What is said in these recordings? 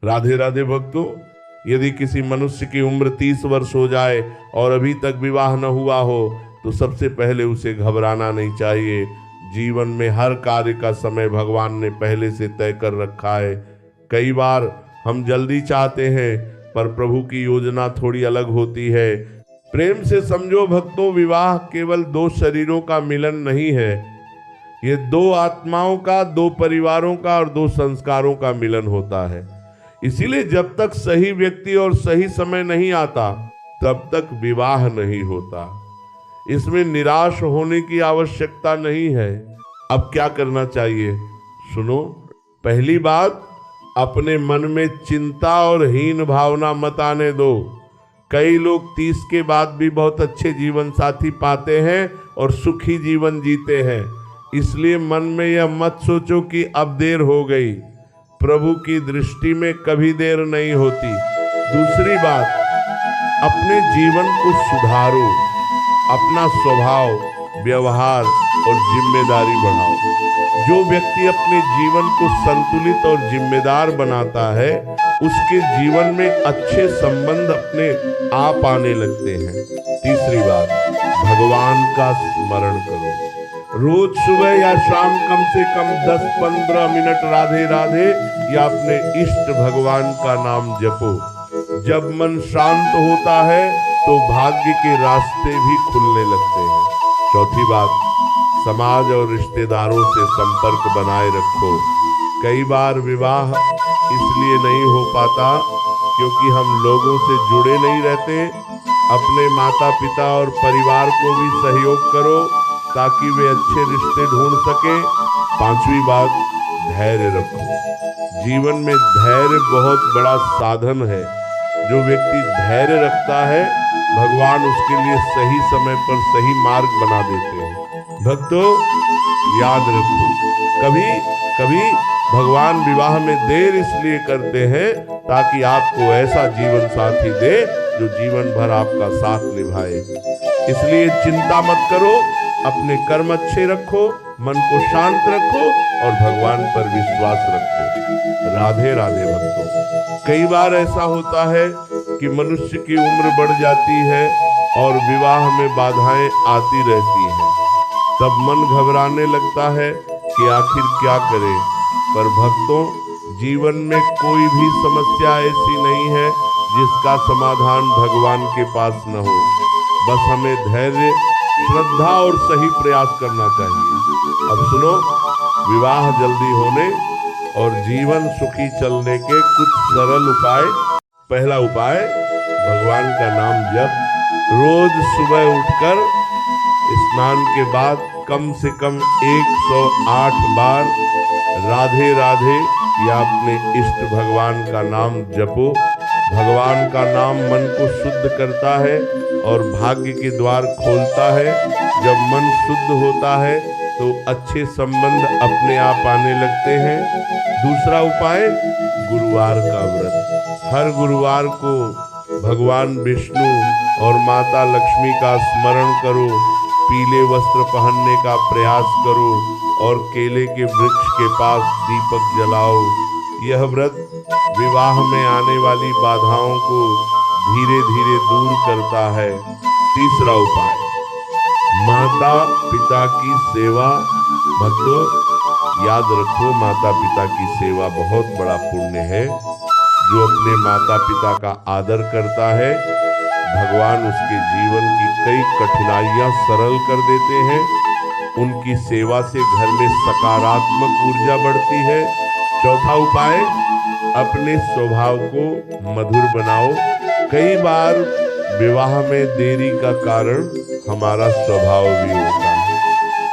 राधे राधे भक्तों, यदि किसी मनुष्य की उम्र 30 वर्ष हो जाए और अभी तक विवाह न हुआ हो तो सबसे पहले उसे घबराना नहीं चाहिए। जीवन में हर कार्य का समय भगवान ने पहले से तय कर रखा है। कई बार हम जल्दी चाहते हैं पर प्रभु की योजना थोड़ी अलग होती है। प्रेम से समझो भक्तों, विवाह केवल दो शरीरों का मिलन नहीं है, ये दो आत्माओं का, दो परिवारों का और दो संस्कारों का मिलन होता है। इसीलिए जब तक सही व्यक्ति और सही समय नहीं आता तब तक विवाह नहीं होता। इसमें निराश होने की आवश्यकता नहीं है। अब क्या करना चाहिए सुनो। पहली बात, अपने मन में चिंता और हीन भावना मत आने दो। कई लोग 30 के बाद भी बहुत अच्छे जीवन साथी पाते हैं और सुखी जीवन जीते हैं। इसलिए मन में यह मत सोचो कि अब देर हो गई। प्रभु की दृष्टि में कभी देर नहीं होती। दूसरी बात, अपने जीवन को सुधारो, अपना स्वभाव, व्यवहार और जिम्मेदारी बढ़ाओ। जो व्यक्ति अपने जीवन को संतुलित और जिम्मेदार बनाता है उसके जीवन में अच्छे संबंध अपने आप आने लगते हैं। तीसरी बात, भगवान का स्मरण करो। रोज सुबह या शाम कम से कम 10-15 मिनट राधे राधे या अपने इष्ट भगवान का नाम जपो। जब मन शांत होता है तो भाग्य के रास्ते भी खुलने लगते हैं। चौथी बात, समाज और रिश्तेदारों से संपर्क बनाए रखो। कई बार विवाह इसलिए नहीं हो पाता क्योंकि हम लोगों से जुड़े नहीं रहते। अपने माता पिता और परिवार को भी सहयोग करो ताकि वे अच्छे रिश्ते ढूंढ सके। पांचवी बात, धैर्य रखो। जीवन में धैर्य बहुत बड़ा साधन है। जो व्यक्ति धैर्य रखता है भगवान उसके लिए सही समय पर सही मार्ग बना देते हैं। भक्तों याद रखो, कभी कभी भगवान विवाह में देर इसलिए करते हैं ताकि आपको ऐसा जीवन साथी दे जो जीवन भर आपका साथ निभाए। इसलिए चिंता मत करो, अपने कर्म अच्छे रखो, मन को शांत रखो और भगवान पर विश्वास रखो। राधे राधे भक्तों, कई बार ऐसा होता है कि मनुष्य की उम्र बढ़ जाती है और विवाह में बाधाएं आती रहती हैं। तब मन घबराने लगता है कि आखिर क्या करें। पर भक्तों, जीवन में कोई भी समस्या ऐसी नहीं है जिसका समाधान भगवान के पास न हो। बस हमें धैर्य, श्रद्धा और सही प्रयास करना चाहिए। अब सुनो, विवाह जल्दी होने और जीवन सुखी चलने के कुछ सरल उपाय। पहला उपाय, भगवान का नाम जप। रोज सुबह उठकर स्नान के बाद कम से कम 108 बार राधे राधे या अपने इष्ट भगवान का नाम जपो। भगवान का नाम मन को शुद्ध करता है और भाग्य के द्वार खोलता है। जब मन शुद्ध होता है तो अच्छे संबंध अपने आप आने लगते हैं। दूसरा उपाय, गुरुवार का व्रत। हर गुरुवार को भगवान विष्णु और माता लक्ष्मी का स्मरण करो, पीले वस्त्र पहनने का प्रयास करो और केले के वृक्ष के पास दीपक जलाओ। यह व्रत विवाह में आने वाली बाधाओं को धीरे धीरे दूर करता है। तीसरा उपाय, माता पिता की सेवा। भक्तों याद रखो, माता पिता की सेवा बहुत बड़ा पुण्य है। जो अपने माता पिता का आदर करता है भगवान उसके जीवन की कई कठिनाइयां सरल कर देते हैं। उनकी सेवा से घर में सकारात्मक ऊर्जा बढ़ती है। चौथा उपाय, अपने स्वभाव को मधुर बनाओ। कई बार विवाह में देरी का कारण हमारा स्वभाव भी होता है।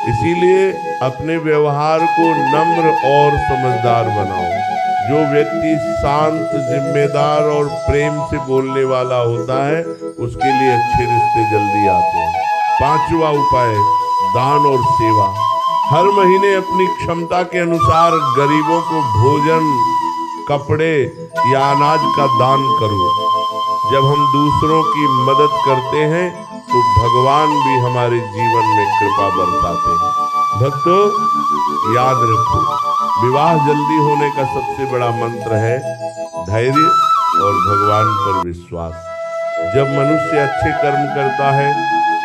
इसीलिए अपने व्यवहार को नम्र और समझदार बनाओ। जो व्यक्ति शांत, जिम्मेदार और प्रेम से बोलने वाला होता है उसके लिए अच्छे रिश्ते जल्दी आते हैं। पांचवा उपाय, दान और सेवा। हर महीने अपनी क्षमता के अनुसार गरीबों को भोजन, कपड़े या अनाज का दान करो। जब हम दूसरों की मदद करते हैं तो भगवान भी हमारे जीवन में कृपा बरसाते हैं। भक्तों याद रखो, विवाह जल्दी होने का सबसे बड़ा मंत्र है धैर्य और भगवान पर विश्वास। जब मनुष्य अच्छे कर्म करता है,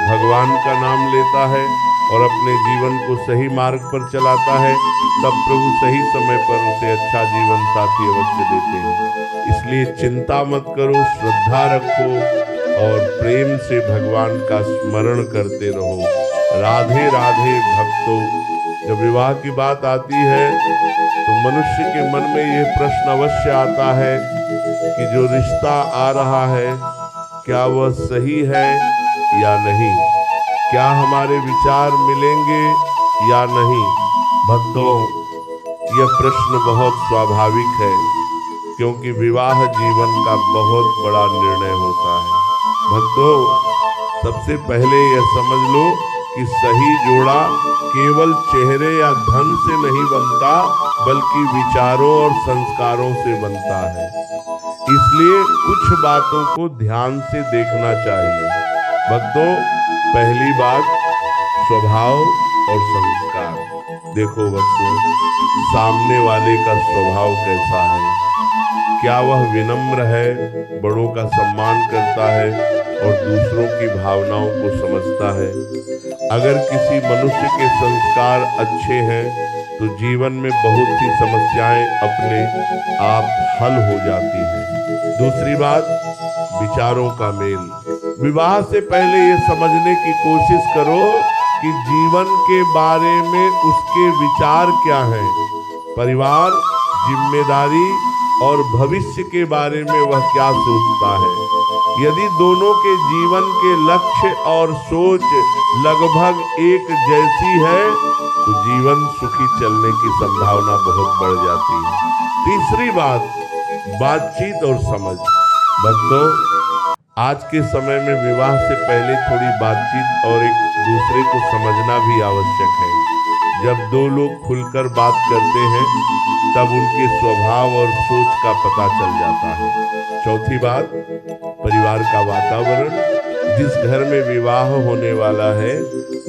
भगवान का नाम लेता है और अपने जीवन को सही मार्ग पर चलाता है, तब प्रभु सही समय पर उसे अच्छा जीवन साथी अवश्य देते हैं। इसलिए चिंता मत करो, श्रद्धा रखो और प्रेम से भगवान का स्मरण करते रहो। राधे राधे भक्तों। जब विवाह की बात आती है तो मनुष्य के मन में यह प्रश्न अवश्य आता है कि जो रिश्ता आ रहा है क्या वह सही है या नहीं, क्या हमारे विचार मिलेंगे या नहीं। भक्तों, यह प्रश्न बहुत स्वाभाविक है, क्योंकि विवाह जीवन का बहुत बड़ा निर्णय होता है। भक्तों, सबसे पहले यह समझ लो कि सही जोड़ा केवल चेहरे या धन से नहीं बनता, बल्कि विचारों और संस्कारों से बनता है। इसलिए कुछ बातों को ध्यान से देखना चाहिए। भक्तों, पहली बात स्वभाव और संस्कार। देखो भक्तों, सामने वाले का स्वभाव कैसा है, क्या वह विनम्र है, बड़ों का सम्मान करता है और दूसरों की भावनाओं को समझता है। अगर किसी मनुष्य के संस्कार अच्छे हैं तो जीवन में बहुत सी समस्याएं अपने आप हल हो जाती हैं। दूसरी बात, विचारों का मेल। विवाह से पहले ये समझने की कोशिश करो कि जीवन के बारे में उसके विचार क्या हैं। परिवार, जिम्मेदारी और भविष्य के बारे में वह क्या सोचता है। यदि दोनों के जीवन के लक्ष्य और सोच लगभग एक जैसी है तो जीवन सुखी चलने की संभावना बहुत बढ़ जाती है। तीसरी बात, बातचीत और समझ। भक्तों, आज के समय में विवाह से पहले थोड़ी बातचीत और एक दूसरे को समझना भी आवश्यक है। जब दो लोग खुलकर बात करते हैं तब उनके स्वभाव और सोच का पता चल जाता है। चौथी बात, परिवार का वातावरण। जिस घर में विवाह होने वाला है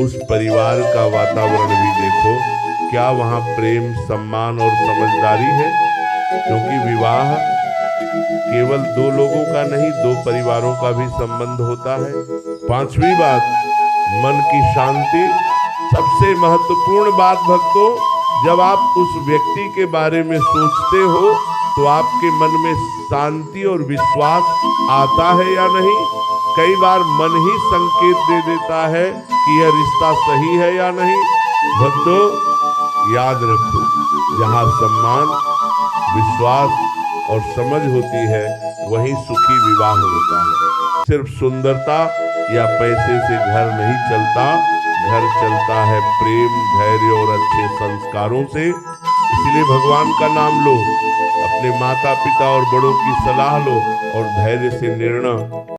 उस परिवार का वातावरण भी देखो, क्या वहाँ प्रेम, सम्मान और समझदारी है, क्योंकि विवाह केवल दो लोगों का नहीं, दो परिवारों का भी संबंध होता है। पांचवी बात, मन की शांति। सबसे महत्वपूर्ण बात भक्तों, जब आप उस व्यक्ति के बारे में सोचते हो तो आपके मन में शांति और विश्वास आता है या नहीं। कई बार मन ही संकेत दे देता है कि यह रिश्ता सही है या नहीं। भक्तों, याद रखो, जहाँ सम्मान, विश्वास और समझ होती है वहीं सुखी विवाह होता है। सिर्फ सुंदरता या पैसे से घर नहीं चलता, घर चलता है प्रेम, धैर्य और अच्छे संस्कारों से। इसलिए भगवान का नाम लो, अपने माता पिता और बड़ों की सलाह लो और धैर्य से निर्णय